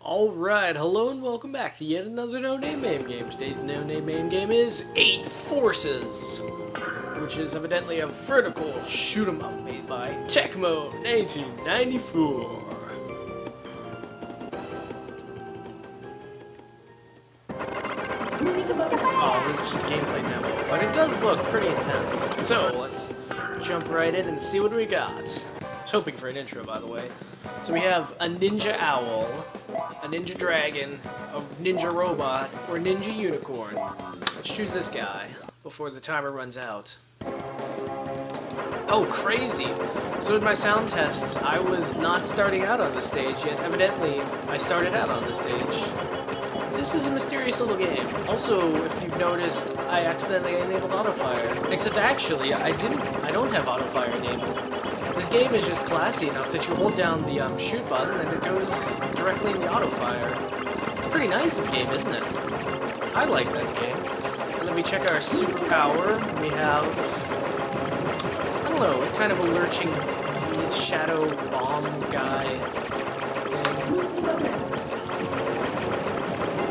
Alright, hello and welcome back to yet another no-name MAME game. Today's no-name MAME game is 8 Forces, which is evidently a vertical shoot-'em-up made by Tecmo 1994. Oh, this is just a gameplay demo, but it does look pretty intense. So, let's jump right in and see what we got. I was hoping for an intro, by the way. So we have a ninja owl, a ninja dragon, a ninja robot, or a ninja unicorn. Let's choose this guy before the timer runs out. Oh, crazy! So in my sound tests, I was not starting out on the stage, yet evidently I started out on the stage. This is a mysterious little game. Also, if you've noticed, I accidentally enabled autofire. Except actually, I don't have autofire enabled. This game is just classy enough that you hold down the shoot button and it goes directly in the autofire. It's a pretty nice little game, isn't it? I like that game. And then we check our superpower. We have, I don't know, it's kind of a lurching shadow bomb guy thing.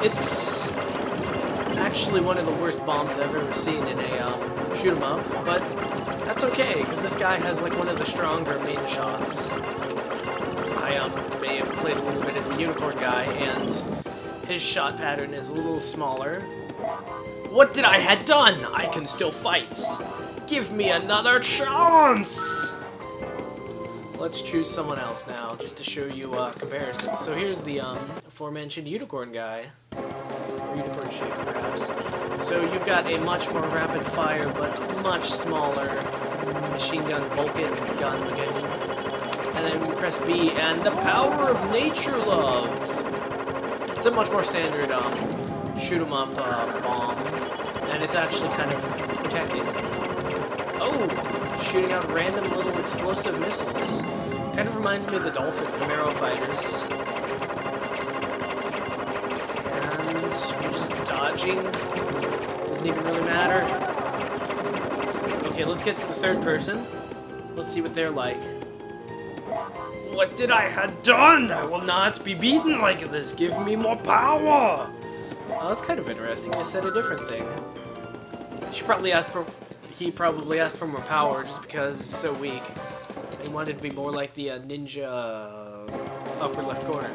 It's actually one of the worst bombs I've ever seen in a shoot 'em up, but that's okay, because this guy has like one of the stronger main shots. I may have played a little bit as the unicorn guy, and his shot pattern is a little smaller. What did I had done? I can still fight. Give me another chance! Let's choose someone else now, just to show you a comparison. So here's the aforementioned unicorn guy. Or unicorn shaker, perhaps. So you've got a much more rapid fire, but much smaller machine gun Vulcan gun again. And then we press B, and the power of nature love. It's a much more standard shoot 'em up bomb, and it's actually kind of protected. Oh, shooting out random little explosive missiles. Kind of reminds me of the Dolphin from Arrow Fighters. And we're just dodging. Doesn't even really matter. Okay, let's get to the third person. Let's see what they're like. What did I have done? I will not be beaten like this. Give me more power. Oh, that's kind of interesting. They said a different thing. He probably asked for more power just because it's so weak. He wanted to be more like the ninja upper left corner.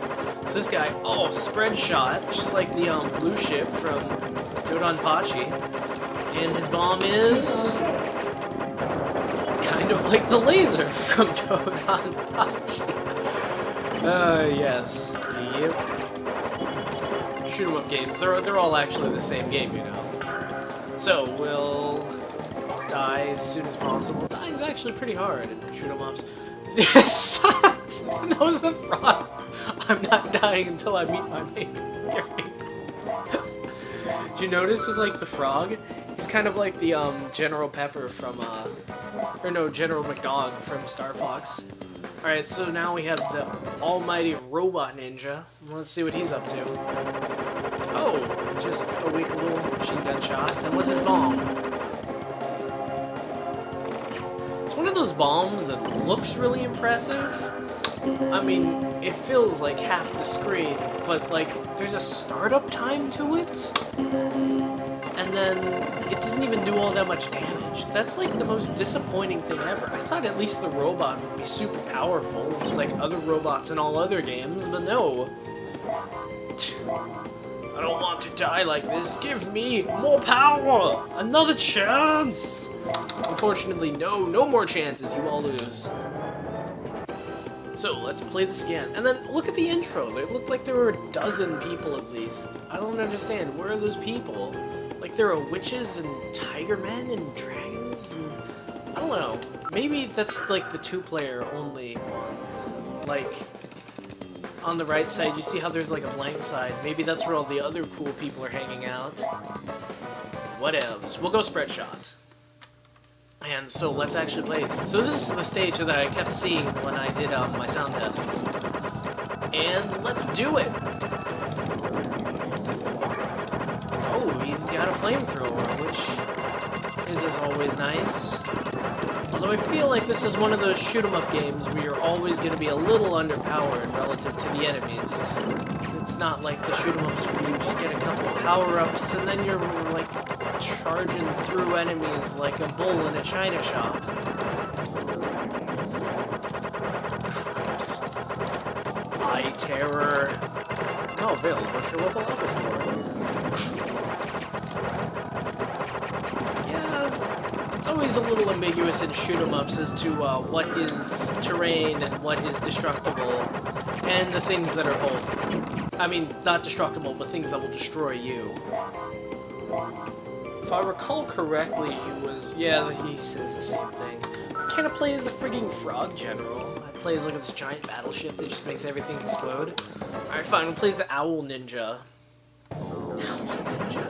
So this guy, oh, spread shot, just like the blue ship from Dodonpachi. And his bomb is kind of like the laser from Dodonpachi. Yes. Yep. Shoot 'em up games. They're all actually the same game, you know. So we'll die as soon as possible. Dying's actually pretty hard in shoot 'em ups. This sucks! That was the frog. I'm not dying until I meet my mate. Did you notice it's like the frog? He's kind of like the General Pepper from or no, General McDog from Star Fox. Alright, so now we have the almighty robot ninja. Let's see what he's up to. Oh, just a weak little machine gun shot. And what's his bomb? It's one of those bombs that looks really impressive. I mean, it fills like half the screen, but like there's a startup time to it. And then it doesn't even do all that much damage. That's like the most disappointing thing ever. I thought at least the robot would be super powerful, just like other robots in all other games, but no. I don't want to die like this. Give me more power! Another chance! Unfortunately, no more chances. You all lose. So, let's play this again. And then, look at the intro. They look like there were a dozen people at least. I don't understand. Where are those people? Like, there are witches and tiger men and dragons and... I don't know. Maybe that's, like, the two-player only one. Like... On the right side, you see how there's like a blank side. Maybe that's where all the other cool people are hanging out. Whatevs. We'll go spread shot. And so let's actually play. So this is the stage that I kept seeing when I did my sound tests. And let's do it! Oh, he's got a flamethrower, which is as always nice. Although I feel like this is one of those shoot 'em up games where you're always going to be a little underpowered relative to the enemies. It's not like the shoot 'em ups where you just get a couple power-ups and then you're like charging through enemies like a bull in a china shop. Crips. Eye terror. Oh, available at your local Apple store. Yeah, it's always a little ambiguous in shoot 'em ups as to what is terrain and what is destructible, and the things that are both. I mean, not destructible, but things that will destroy you. If I recall correctly, he says the same thing. Why can't I play as the frigging frog general? I play as like this giant battleship that just makes everything explode. Alright, fine, we'll play as the owl ninja. Owl ninja.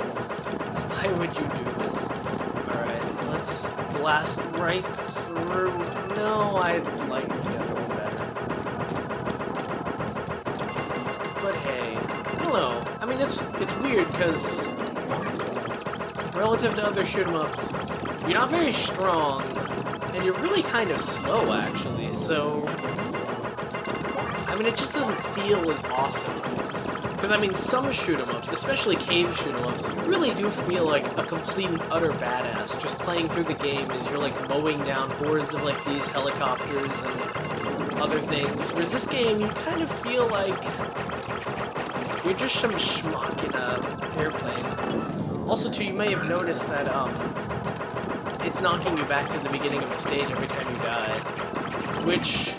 Why would you do this? Alright, let's blast right through. No, I like the other one better. But hey, I don't know. I mean, it's weird because relative to other shoot 'em ups, you're not very strong, and you're really kind of slow actually. So, I mean, it just doesn't feel as awesome. Because I mean, some shoot 'em ups, especially cave shoot 'em ups, you really do feel like a complete and utter badass just playing through the game as you're like mowing down hordes of like these helicopters and other things. Whereas this game, you kind of feel like you're just some schmuck in an airplane. Also, too, you may have noticed that it's knocking you back to the beginning of the stage every time you die, which,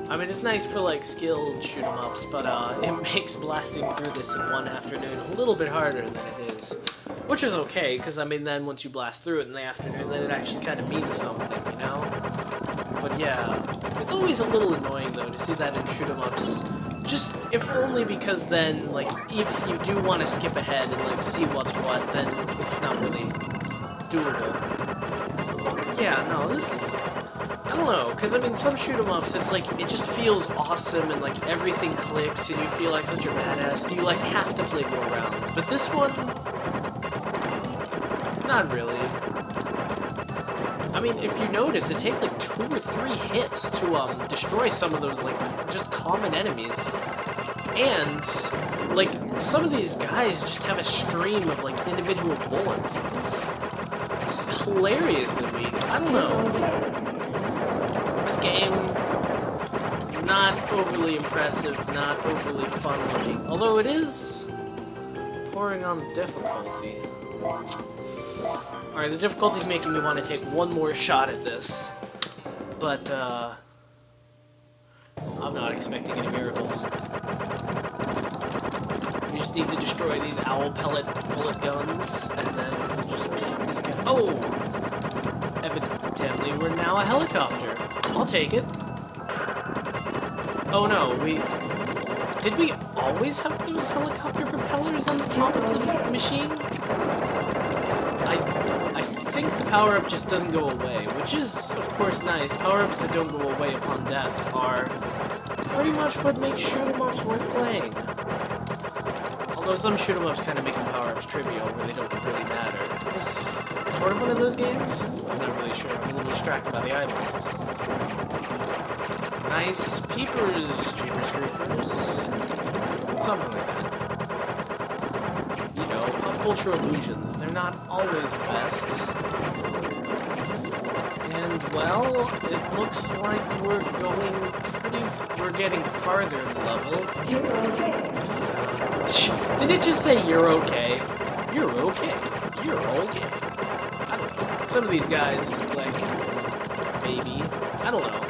I mean, it's nice for like skilled shoot 'em ups, but it makes blasting through this in one afternoon a little bit harder than it is, which is okay, because I mean, then once you blast through it in the afternoon, then it actually kind of means something, you know? But yeah, it's always a little annoying though to see that in shoot 'em ups. Just, if only because then, like, if you do want to skip ahead and, like, see what's what, then it's not really doable. Yeah, no, this, I don't know, because, I mean, some shoot 'em ups, it's like, it just feels awesome and, like, everything clicks and you feel like such a badass, you, like, have to play more rounds. But this one, not really. I mean, if you notice, it takes like 2 or 3 hits to destroy some of those like just common enemies, and like some of these guys just have a stream of like individual bullets. It's hilariously weak. I don't know. This game, not overly impressive, not overly fun looking, although it is pouring on difficulty. Alright, the difficulty's making me want to take one more shot at this, but I'm not expecting any miracles. We just need to destroy these owl pellet bullet guns, and then just hit this guy. Oh! Evidently, we're now a helicopter. I'll take it. Oh no, did we always have those helicopter propellers on the top of the machine? I think the power-up just doesn't go away, which is, of course, nice. Power-ups that don't go away upon death are pretty much what makes shoot-em-ups worth playing. Although some shoot-em-ups kind of make the power-ups trivial, where they don't really matter. This is sort of one of those games? I'm not really sure. I'm a little distracted by the items. Nice peepers, Jeepers Creepers. Something like that. You know, pop culture illusions. They're not always the best. And, well, it looks like we're getting farther in the level. You're okay. Did it just say you're okay? You're okay. You're okay. I don't know. Some of these guys, like, maybe. I don't know.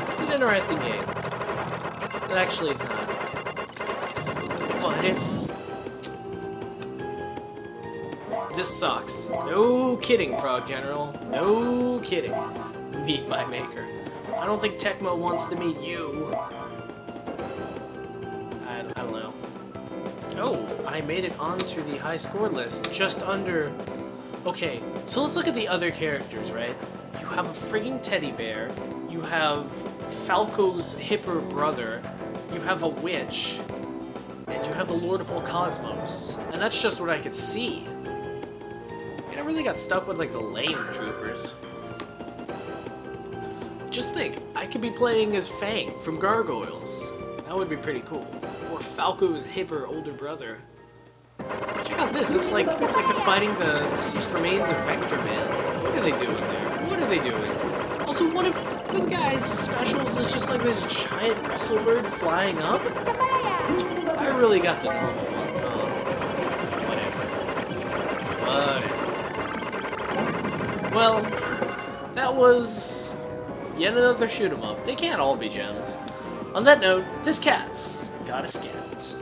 It's an interesting game. Actually, it's not. But it's... This sucks. No kidding, Frog General. No kidding. Meet my maker. I don't think Tecmo wants to meet you. I don't know. Oh, I made it onto the high score list. Just under... Okay, so let's look at the other characters, right? You have a frigging teddy bear. You have Falco's hipper brother. You have a witch. And you have the Lord of all Cosmos. And that's just what I could see. I really got stuck with like the lame troopers. Just think, I could be playing as Fang from Gargoyles. That would be pretty cool. or Falco's hipper older brother. Check out this. It's like they're finding the deceased remains of Vector Man. What are they doing there? What are they doing? Also, one of the guys' specials is just like this giant muscle bird flying up. I really got the normal ones, huh? Whatever. Well, that was yet another shoot 'em up. They can't all be gems. On that note, this cat's got a scat.